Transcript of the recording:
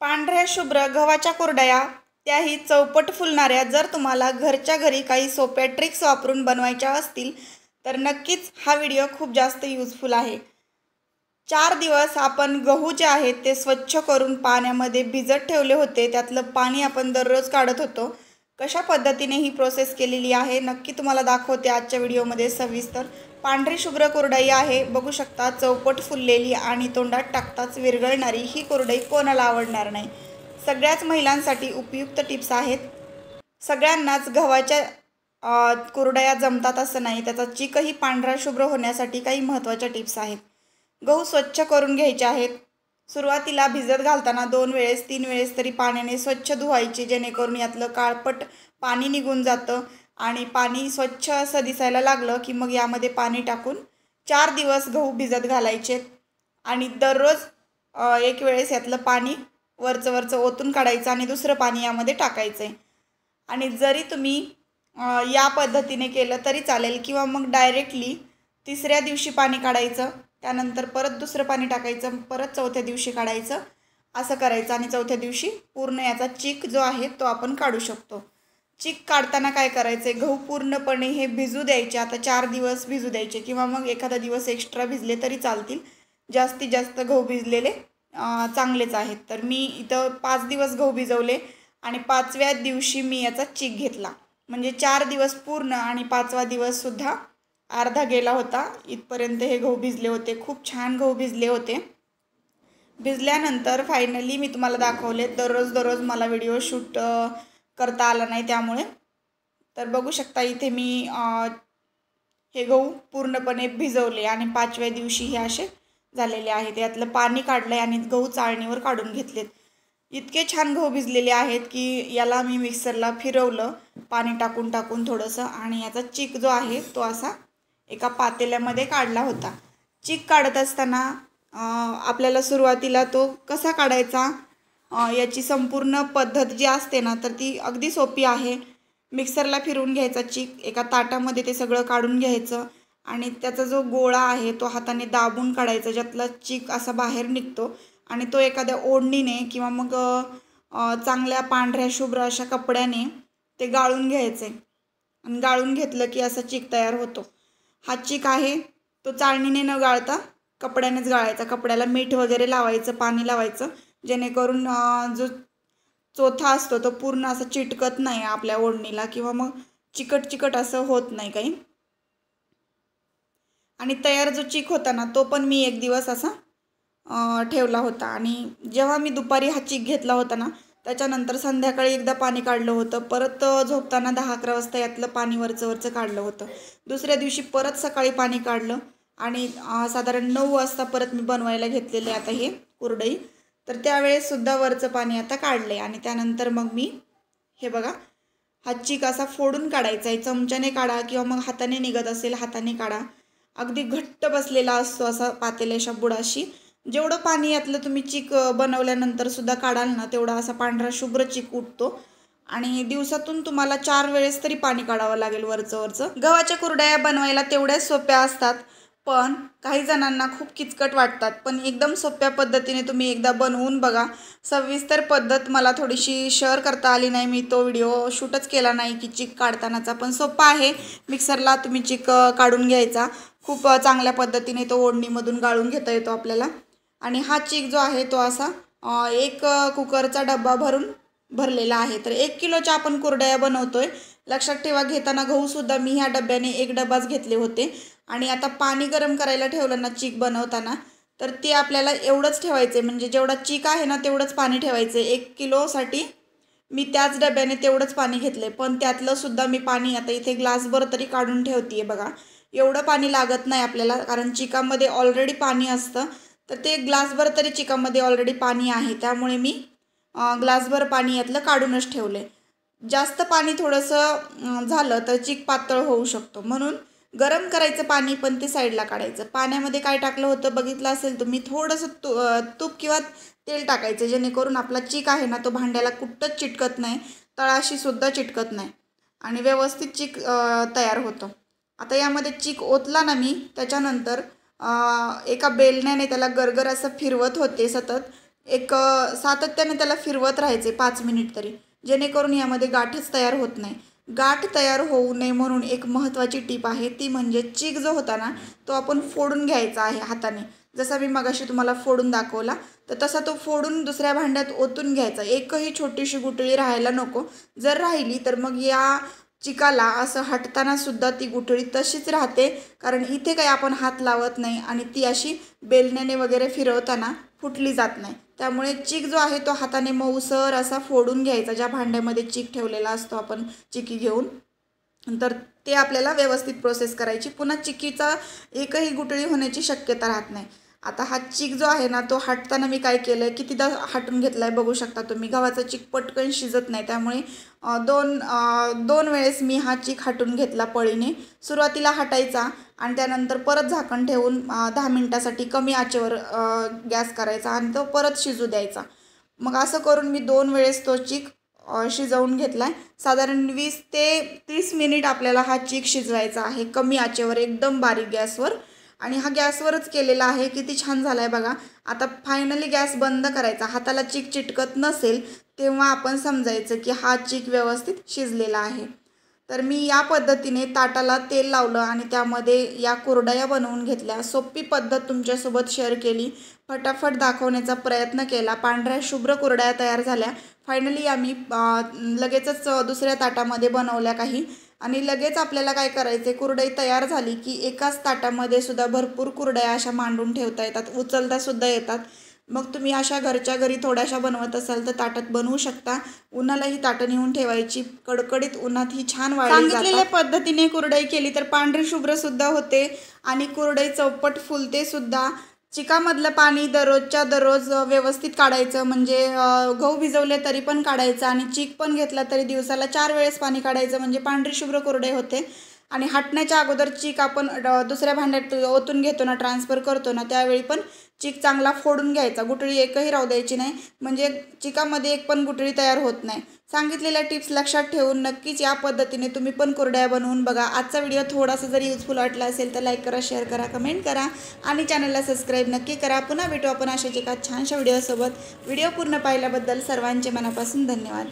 पांढऱ्या शुभ्र गव्हाच्या कुरडया, त्याही चौपट फुलणाऱ्या, जर तुम्हाला घरच्या घरी काही सोप्या ट्रिक्स वापरून बनवायच्या असतील तर नक्कीच हा व्हिडिओ खूप जास्त यूजफुल आहे। 4 दिवस आपण गहू जे आहेत ते स्वच्छ करून पाण्यामध्ये भिजत ठेवले होते। त्यातलं पाणी आपण दररोज काढत होतो। कशा पद्धतीने ही प्रोसेस केलेली आहे नक्की तुम्हाला दाखवते आजच्या व्हिडिओमध्ये सविस्तर। पांढरी शुभ्र कुरडई आहे, बघू शकता चौपट फुललेली आणि तोंडात टाकताच विरघळणारी ही कुरडई कोणाला आवडणार नाही। सगळ्याच महिलांसाठी उपयुक्त टिप्स आहेत। सगळ्यांनाच गव्हाच्या कुरडया जमतात असं नाही, त्याचा चिकही पांढरा शुभ्र होण्यासाठी काही महत्त्वाच्या टिप्स आहेत। गहू स्वच्छ करून घ्यायचे आहेत। सुरुवातीला भिजत घालताना 2 वेळेस 3 वेळेस तरी पाण्याने स्वच्छ धुवायचे, जेणेकरून यातलं काळपट पाणी निघून जातं आणि पाणी स्वच्छ असं दिसायला लागलं की मग यामध्ये पाणी टाकून 4 दिवस गहू भिजत घालायचे आणि दररोज एक वेळेस यातलं पाणी वरचं ओतून काढायचं आणि दुसरं पाणी यामध्ये टाकायचं आहे। आणि जरी तुम्ही या पद्धतीने केलं तरी चालेल किंवा मग डायरेक्टली तिसऱ्या दिवशी पाणी काढायचं, त्यानंतर परत दुसरं पाणी टाकायचं, परत चौथ्या दिवशी काढायचं, असं करायचं आणि चौथ्या दिवशी पूर्ण याचा चिक जो आहे तो आपण काढू शकतो। चिक काढताना काय करायचं आहे, गहू पूर्णपणे हे भिजू द्यायचे। आता 4 दिवस भिजू द्यायचे किंवा मग एखादा दिवस एक्स्ट्रा भिजले तरी चालतील। जास्तीत जास्त गहू भिजलेले चांगलेच आहेत। तर मी इथं 5 दिवस गहू भिजवले आणि 5व्या दिवशी मी याचा चिक घेतला, म्हणजे 4 दिवस पूर्ण आणि 5वा दिवससुद्धा अर्धा गेला होता। इथपर्यंत हे गहू भिजले होते, खूप छान गहू भिजले होते। भिजल्यानंतर फायनली मी तुम्हाला दाखवले। दररोज मला व्हिडिओ शूट करता आला नाही त्यामुळे। तर बघू शकता इथे मी हे गहू पूर्णपणे भिजवले आणि 5व्या दिवशी हे असे झालेले आहेत। यातलं पाणी काढलंय आणि गहू चाळणीवर काढून घेतलेत। इतके छान गहू भिजलेले आहेत की याला मी मिक्सरला फिरवलं पाणी टाकून थोडंसं आणि याचा चिक जो आहे तो असा एका पातेल्यामध्ये काढला होता। चिक काढत असताना आपल्याला सुरुवातीला तो कसा काढायचा याची संपूर्ण पद्धत जी असते ना तर ती अगदी सोपी आहे। मिक्सरला फिरवून घ्यायचा चिक, एका ताटामध्ये ते सगळं काढून घ्यायचं आणि त्याचा जो गोळा आहे तो हाताने दाबून काढायचा, ज्यातला चिक असा बाहेर निघतो आणि तो एखाद्या ओढणीने किंवा मग चांगल्या पांढऱ्या शुभ्र अशा कपड्याने ते गाळून घ्यायचे आणि गाळून घेतलं की असा चिक तयार होतो। हा चिक आहे तो चाळणीने न गाळता कपड्यानेच गाळायचा। कपड्याला मीठ वगैरे लावायचं, पाणी लावायचं, जेणेकरून जो चोथा असतो तो पूर्ण असा चिटकत नाही आपल्या ओढणीला किंवा मग चिकट असं होत नाही काही। आणि तयार जो चिक होता ना तो पण मी एक दिवस असा ठेवला होता आणि जेव्हा मी दुपारी हा चिक घेतला होता ना त्याच्यानंतर संध्याकाळी एकदा पाणी काढलं होतं, परत झोपताना 10-11 वाजता यातलं पाणी वरचं काढलं होतं। दुसऱ्या दिवशी परत सकाळी पाणी काढलं आणि साधारण 9 वाजता परत मी बनवायला घेतलेले आता हे कुरडई। तर त्यावेळेस सुद्धा वरचं पाणी आता काढले आणि त्यानंतर मग मी हे बघा हा चिक असा फोडून काढायचा आहे। चमच्याने काढा किंवा मग हाताने निघत असेल हाताने काढा। अगदी घट्ट बसलेला असतो असा पातेल्याच्या बुडाशी। जेवढं पाणी यातलं तुम्ही चिक बनवल्यानंतर सुद्धा काढाल ना तेवढा असा पांढरा शुभ्र चिक उठतो आणि दिवसातून तुम्हाला 4 वेळेस तरी पाणी काढावं लागेल वरचं। गव्हाच्या कुरडया बनवायला तेवढ्याच सोप्या असतात, पण काही जणांना खूप किचकट वाटतात। पण एकदम सोप्या पद्धतीने तुम्ही एकदा बनवून बघा। सविस्तर पद्धत मला थोडीशी शेअर करता आली नाही, मी तो व्हिडिओ शूटच केला नाही की चिक काढतानाचा, पण सोपा आहे। मिक्सरला तुम्ही चिक काढून घ्यायचा, खूप चांगल्या पद्धतीने तो ओढणीमधून गाळून घेता येतो आपल्याला। आणि हा चिक जो आहे तो असा एक कुकरचा डब्बा भरलेला आहे। तर 1 किलोच्या आपण कुरडया बनवतोय। लक्षात ठेवा घेताना गहूसुद्धा मी ह्या डब्याने 1 डब्बाच घेतले होते आणि आता पाणी गरम करायला ठेवलं ना चिक बनवताना तर ते आपल्याला एवढंच ठेवायचे, म्हणजे जेवढा चिक आहे ना तेवढंच पाणी ठेवायचे। 1 किलोसाठी मी त्याच डब्याने तेवढंच पाणी घेतले, पण त्यातलं सुद्धा मी पाणी आता इथे ग्लासभर तरी काढून ठेवते बघा। एवढं पाणी लागत नाही आपल्याला, कारण चिकामध्ये ऑलरेडी पाणी असतं। तर ते ग्लासभर तरी चिकामध्ये ऑलरेडी पाणी आहे, त्यामुळे मी ग्लासभर पाणी यातलं काढूनच ठेवले। जास्त पाणी थोडंसं झालं तर चिक पातळ होऊ शकतो, म्हणून गरम करायचं पाणी पण ते साईडला काढायचं। पाण्यामध्ये काय टाकलं होतं बघितलं असेल तुम्ही, थोडंसं तूप किंवा तेल टाकायचं, जेणेकरून आपला चिक आहे ना तो भांड्याला कुठंच चिटकत नाही, तळाशी सुद्धा चिटकत नाही आणि व्यवस्थित चिक तयार होतो। आता यामध्ये चिक ओतला ना मी, त्याच्यानंतर एका बेलण्याने त्याला गरगर असं फिरवत होते सतत, एक सातत्याने त्याला फिरवत राहायचे 5 मिनिट तरी, जेणेकरून यामध्ये गाठच तयार होत नाही. गाठ तयार होऊ नये म्हणून एक महत्त्वाची टीप आहे, ती म्हणजे चीक जो होता ना तो आपण फोडून घ्यायचा आहे हाताने. जसा मी मगाशी तुम्हाला फोडून दाखवला तर तसा तो फोडून दुसऱ्या भांड्यात ओतून घ्यायचा. एकही छोटीशी गुठळी राहायला नको. जर राहिली तर मग या चिकाला असं हटताना सुद्धा ती गुठळी तशीच राहते, कारण इथे काही आपण हात लावत नाही आणि ती अशी बेलण्याने वगैरे फिरवताना फुटली जात नाही. त्यामुळे चीक जो आहे तो हाताने मऊसर असा फोडून घ्यायचा, ज्या भांड्यामध्ये चीक ठेवलेला असतो आपण चिकी घेऊन. तर ते आपल्याला व्यवस्थित प्रोसेस करायची. पुन्हा चिकीचा एकही गुठळी होण्याची शक्यता राहत नाही. आता हा चीक जो आहे ना तो हटताना मी काय केलं आहे, कितीदा हटून घेतला आहे बघू शकता तुम्ही. गव्हाचा चीक पटकन शिजत नाही, त्यामुळे दोन वेळेस मी हा चीक हटून घेतला पळीने. सुरुवातीला हटायचा आणि त्यानंतर परत झाकण ठेवून 10 मिनिटासाठी कमी आचेवर गॅस करायचा आणि तो परत शिजू द्यायचा. मग असं करून मी 2 वेळेस तो चीक शिजवून घेतला आहे. साधारण 20 ते 30 मिनिट आपल्याला हा चीक शिजवायचा आहे कमी आचेवर, एकदम बारीक गॅसवर. आणि हा गॅसवरच केलेला आहे. किती छान झाला आहे बघा. आता फायनली गॅस बंद करायचा. हाताला चीक चिटकत नसेल तेव्हा आपण समजायचं की हा चीक व्यवस्थित शिजलेला आहे. तर मी या पद्धतीने ताटाला तेल लावलं आणि त्यामध्ये या कुरडया बनवून घेतल्या. सोपी पद्धत तुमच्यासोबत शेअर केली, फटाफट दाखवण्याचा प्रयत्न केला. पांढऱ्या शुभ्र कुरडया तयार झाल्या. फायनली आम्ही लगेचच दुसऱ्या ताटामध्ये बनवल्या काही. आणि लगेच आपल्याला काय करायचे, कुरडई तयार झाली की एकाच ताटामध्ये सुद्धा भरपूर कुरडया अशा मांडून ठेवता येतात, उचलता सुद्धा येतात. मग तुम्ही अशा घरच्या घरी थोड्याशा बनवत असाल तर ताटात बनवू शकता. उन्हाला ही ताटं नेऊन ठेवायची. कडकडीत उन्हात ही छान वाळली जातात. सांगितलेल्या पद्धतीने कुरडई केली तर पांढरी शुभ्र सुद्धा होते आणि कुरडई चौपट फुलते सुद्धा. चिकामधलं पाणी दररोजच्या दररोज व्यवस्थित काढायचं, म्हणजे गहू भिजवले तरी पण काढायचं आणि चीक पण घेतला तरी दिवसाला 4 वेळेस पाणी काढायचं, म्हणजे पांढरी शुभ्र कुरडई होते. आणि हटण्याच्या अगोदर चीक आपण दुसऱ्या भांड्यात ओतून घेतो ना, ट्रान्सफर करतो ना, त्यावेळी पण चीक चांगला फोडून घ्यायचा. गुठळी एकही राहू द्यायची नाही, म्हणजे चिकामध्ये एक पण गुठळी तयार होत नाही. सांगितलेल्या टिप्स लक्षात ठेवून नक्कीच या पद्धतीने तुम्ही पण कुरडया बनवून बघा. आजचा व्हिडिओ थोडासा जरी युजफुल वाटला असेल तर लाईक करा, शेअर करा, कमेंट करा आणि चॅनलला सबस्क्राईब नक्की करा. पुन्हा भेटू आपण अशाच एका छानशा व्हिडिओसोबत. व्हिडिओ पूर्ण पाहिल्याबद्दल सर्वांचे मनापासून धन्यवाद.